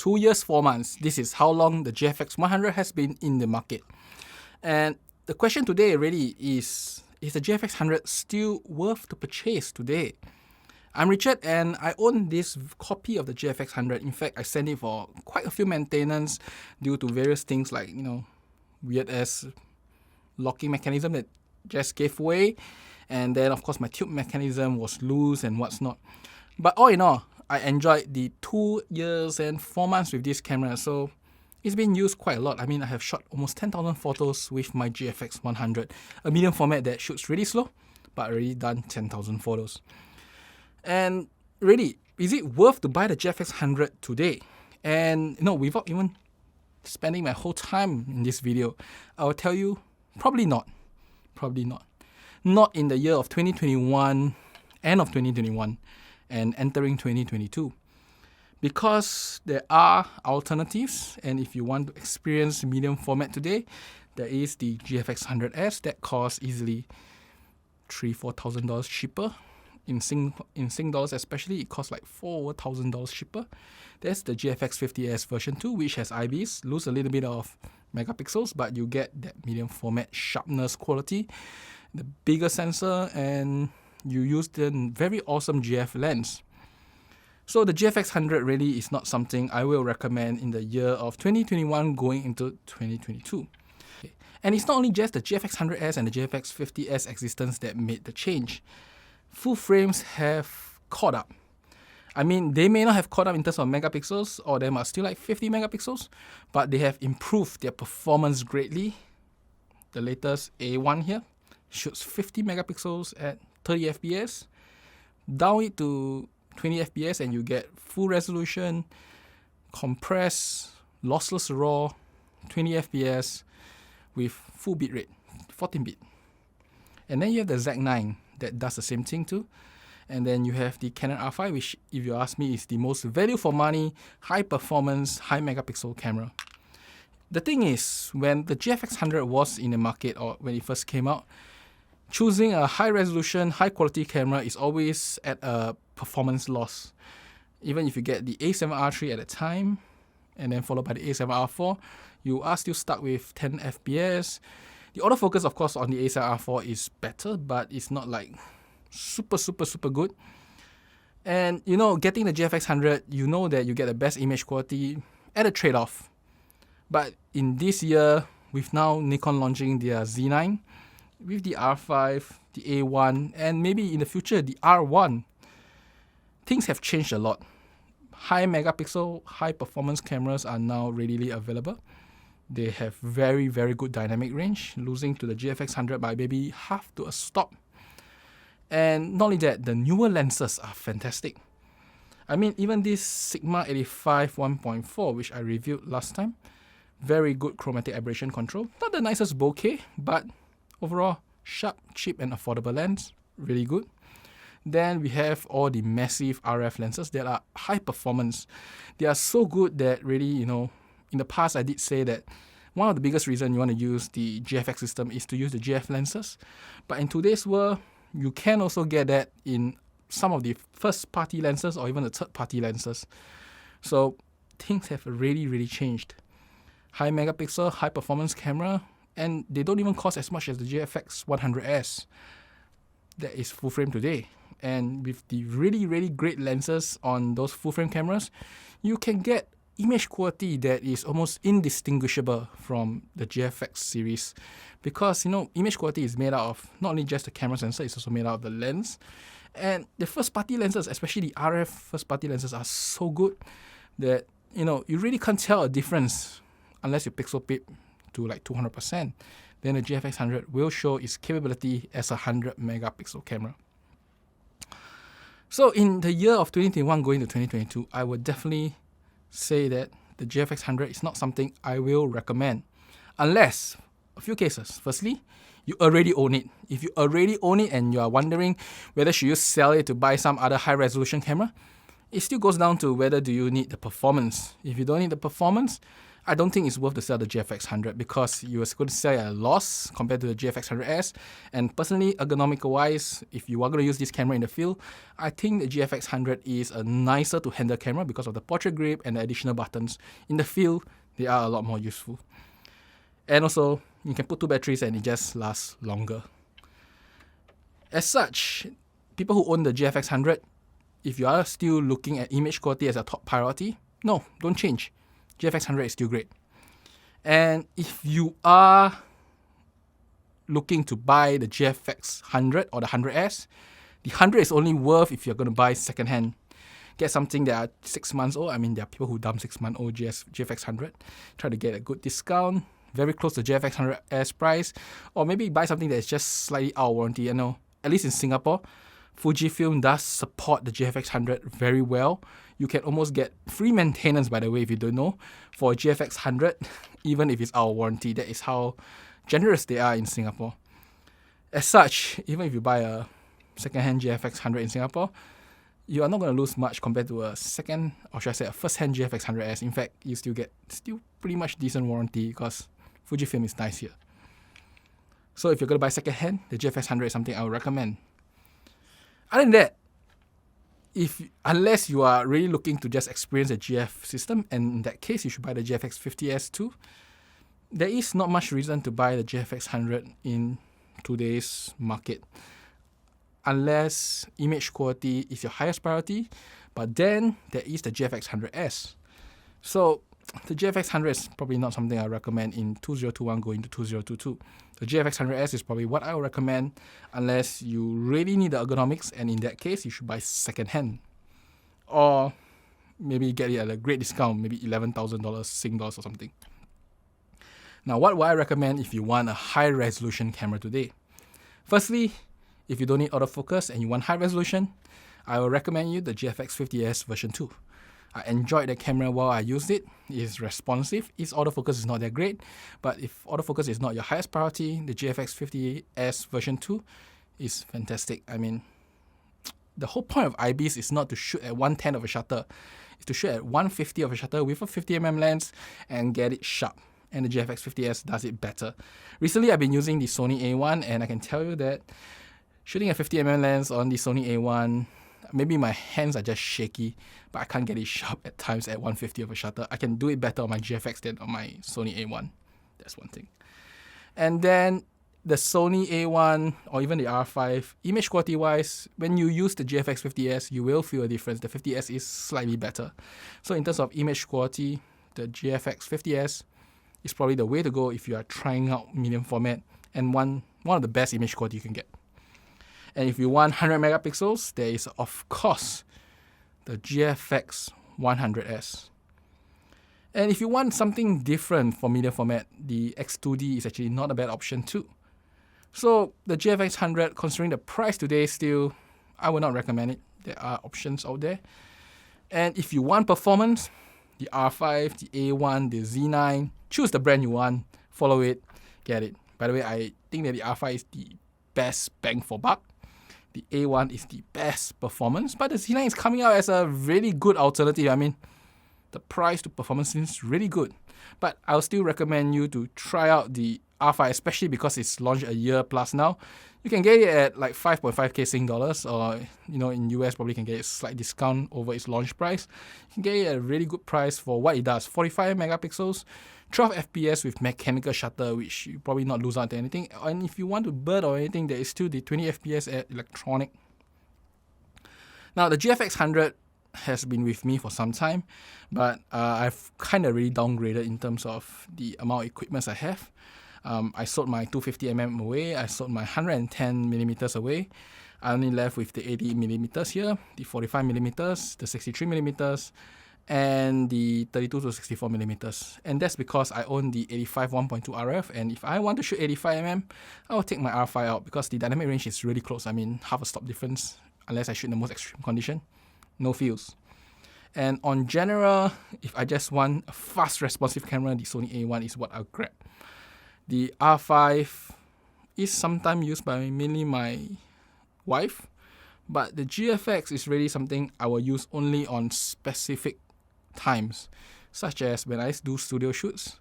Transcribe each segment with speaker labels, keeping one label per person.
Speaker 1: 2 years, 4 months. This is how long the GFX100 has been in the market. And the question today really is the GFX100 still worth to purchase today? I'm Richard and I own this copy of the GFX100. In fact, I sent it for quite a few maintenance due to various things like, weird ass locking mechanism that just gave way. And then of course my tube mechanism was loose and what's not. But all in all, I enjoyed the 2 years and 4 months with this camera. So it's been used quite a lot. I mean, I have shot almost 10,000 photos with my GFX100, a medium format that shoots really slow, but already done 10,000 photos. And really, is it worth to buy the GFX100 today? And without even spending my whole time in this video, I will tell you, probably not. Probably not. Not in the year of 2021, end of 2021, and entering 2022. Because there are alternatives, and if you want to experience medium format today, there is the GFX100S that costs easily $3,000-4,000 cheaper. In Sing dollars especially, it costs like $4,000 cheaper. There's the GFX50S version 2, which has IBs, lose a little bit of megapixels, but you get that medium format sharpness quality, the bigger sensor, and you use the very awesome GF lens. So the GFX100 really is not something I will recommend in the year of 2021 going into 2022. And it's not only just the GFX100S and the GFX50S existence that made the change. Full frames have caught up. I mean, they may not have caught up in terms of megapixels, or they are still like 50 megapixels, but they have improved their performance greatly. The latest A1 here shoots 50 megapixels at 30 FPS. Down it to 20 FPS and you get full resolution, compressed, lossless RAW, 20 FPS with full bitrate, 14-bit. And then you have the Z9 that does the same thing too. And then you have the Canon R5, which, if you ask me, is the most value for money, high performance, high megapixel camera. The thing is, when the GFX100 was in the market, or when it first came out, choosing a high resolution, high quality camera is always at a performance loss. Even if you get the A7R3 at the time, and then followed by the A7R4, you are still stuck with 10 FPS. The autofocus, of course, on the A7R4 is better, but it's not like super good. And getting the GFX100, you know that you get the best image quality at a trade-off. But in this year, with now Nikon launching their Z9, with the R5, the A1, and maybe in the future the R1, things have changed a lot. High megapixel, high performance cameras are now readily available. They have very good dynamic range, losing to the GFX100 by maybe half to a stop. And not only that, the newer lenses are fantastic. I mean, even this Sigma 85 1.4, which I reviewed last time, very good chromatic aberration control. Not the nicest bokeh, but overall, sharp, cheap and affordable lens, really good. Then we have all the massive RF lenses that are high performance. They are so good that really, in the past I did say that one of the biggest reasons you want to use the GFX system is to use the GF lenses. But in today's world, you can also get that in some of the first-party lenses or even the third-party lenses. So things have really changed. High megapixel, high performance camera, and they don't even cost as much as the GFX100S that is full frame today. And with the really great lenses on those full frame cameras, you can get image quality that is almost indistinguishable from the GFX series, because image quality is made out of not only just the camera sensor, it's also made out of the lens. And the first party lenses, especially the RF first party lenses, are so good that you really can't tell a difference unless you pixel peep to like 200%. Then the GFX100 will show its capability as a 100 megapixel camera. So in the year of 2021 going to 2022, I would definitely say that the GFX100 is not something I will recommend, unless a few cases. Firstly, you already own it. If you already own it and you are wondering whether should you sell it to buy some other high resolution camera, it still goes down to whether do you need the performance. If you don't need the performance, I don't think it's worth to sell the GFX100 because you are going to sell at a loss compared to the GFX100S. And personally, ergonomic-wise, if you are going to use this camera in the field, I think the GFX100 is a nicer to handle camera because of the portrait grip and the additional buttons. In the field, they are a lot more useful. And also, you can put 2 batteries and it just lasts longer. As such, people who own the GFX100, if you are still looking at image quality as a top priority, no, don't change. GFX100 is still great. And if you are looking to buy the GFX100 or the 100S, the 100 is only worth if you're going to buy secondhand. Get something that are 6 months old. I mean, there are people who dump 6-month-old GFX100. Try to get a good discount, very close to GFX100S price. Or maybe buy something that is just slightly out of warranty. You know, at least in Singapore, Fujifilm does support the GFX100 very well. You can almost get free maintenance, by the way, if you don't know, for a GFX100, even if it's out of warranty. That is how generous they are in Singapore. As such, even if you buy a second-hand GFX100 in Singapore, you are not going to lose much compared to a second, or should I say a first-hand GFX100S. In fact, you still get pretty much decent warranty because Fujifilm is nice here. So if you're going to buy second-hand, the GFX100 is something I would recommend. Other than that, unless you are really looking to just experience a GF system, and in that case, you should buy the GFX50S too. There is not much reason to buy the GFX100 in today's market, unless image quality is your highest priority, but then there is the GFX100S. So the GFX100 is probably not something I recommend in 2021 going to 2022. The GFX100S is probably what I would recommend unless you really need the ergonomics, and in that case, you should buy second-hand. Or maybe get it at a great discount, maybe $11,000 Sing dollars or something. Now, what would I recommend if you want a high-resolution camera today? Firstly, if you don't need autofocus and you want high resolution, I will recommend you the GFX50S version 2. I enjoyed the camera while I used it. It is responsive. Its autofocus is not that great, but if autofocus is not your highest priority, the GFX50S version 2 is fantastic. I mean, the whole point of IBIS is not to shoot at 1/10 of a shutter. It's to shoot at 1/50 of a shutter with a 50mm lens and get it sharp. And the GFX50S does it better. Recently, I've been using the Sony A1, and I can tell you that shooting a 50mm lens on the Sony A1, maybe my hands are just shaky, but I can't get it sharp at times at 1/50 of a shutter. I can do it better on my GFX than on my Sony A1. That's one thing. And then the Sony A1 or even the R5, image quality wise, when you use the GFX50S, you will feel a difference. The 50S is slightly better. So in terms of image quality, the GFX50S is probably the way to go if you are trying out medium format and one of the best image quality you can get. And if you want 100 megapixels, there is, of course, the GFX100S. And if you want something different for medium format, the X2D is actually not a bad option too. So the GFX100, considering the price today, still, I would not recommend it. There are options out there. And if you want performance, the R5, the A1, the Z9, choose the brand you want, follow it, get it. By the way, I think that the R5 is the best bang for buck. The A1 is the best performance, but the Z9 is coming out as a really good alternative. I mean, the price to performance seems really good. But I'll still recommend you to try out the R5, especially because it's launched a year plus now. You can get it at like 5.5k Sing dollars, or in US probably can get a slight discount over its launch price. You can get it at a really good price for what it does. 45 megapixels, 12 FPS with mechanical shutter, which you probably not lose out to anything. And if you want to bird or anything, there is still the 20 FPS at electronic. Now the GFX100 has been with me for some time, but I've kind of really downgraded in terms of the amount of equipment I have. I sold my 250mm away, I sold my 110mm away. I only left with the 80mm here, the 45mm, the 63mm, and the 32 to 64mm. And that's because I own the 85 1.2 RF, and if I want to shoot 85mm, I will take my R5 out because the dynamic range is really close. I mean, half a stop difference, unless I shoot in the most extreme condition. No feels. And on general, if I just want a fast responsive camera, the Sony A1 is what I'll grab. The R5 is sometimes used by mainly my wife, but the GFX is really something I will use only on specific times. such as when I do studio shoots,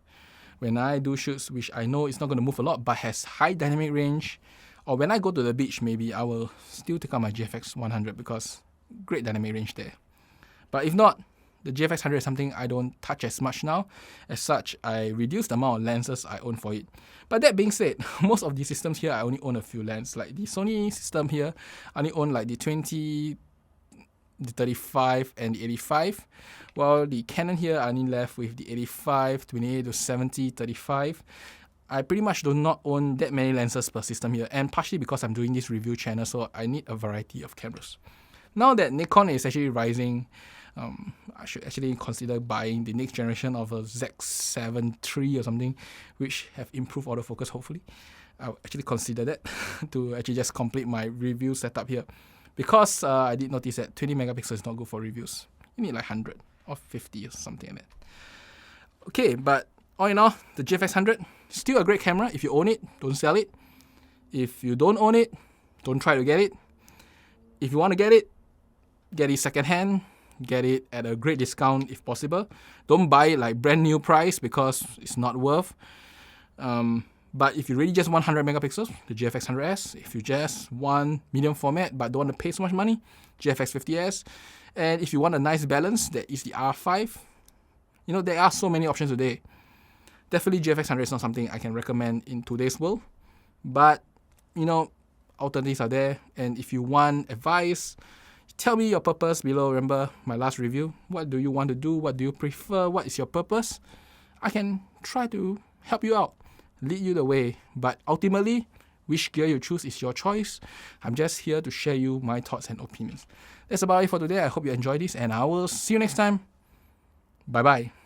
Speaker 1: when I do shoots which I know it's not going to move a lot but has high dynamic range, or when I go to the beach, maybe I will still take out my GFX100 because great dynamic range there. But if not, the GFX100 is something I don't touch as much now. As such, I reduce the amount of lenses I own for it. But that being said, most of the systems here, I only own a few lenses. Like the Sony system here, I only own like the 20, the 35, and the 85. While the Canon here, I only left with the 85, 28 to 70, 35. I pretty much do not own that many lenses per system here, and partially because I'm doing this review channel, so I need a variety of cameras. Now that Nikon is actually rising, I should actually consider buying the next generation of a Z7 III or something, which have improved autofocus, hopefully. I'll actually consider that to actually just complete my review setup here. Because I did notice that 20 megapixels is not good for reviews. You need like 100 or 50 or something like that. Okay, but all in all, the GFX100, still a great camera. If you own it, don't sell it. If you don't own it, don't try to get it. If you want to get it secondhand. Get it at a great discount if possible. Don't buy it like brand new price because it's not worth. But if you really just want 100 megapixels, the GFX100S. If you just want medium format but don't want to pay so much money, GFX50S. And if you want a nice balance, that is the R5. You know, there are so many options today. Definitely GFX100 is not something I can recommend in today's world. But, you know, alternatives are there. And if you want advice, tell me your purpose below. Remember my last review. What do you want to do? What do you prefer? What is your purpose? I can try to help you out, lead you the way. But ultimately, which gear you choose is your choice. I'm just here to share you my thoughts and opinions. That's about it for today. I hope you enjoyed this, and I will see you next time. Bye-bye.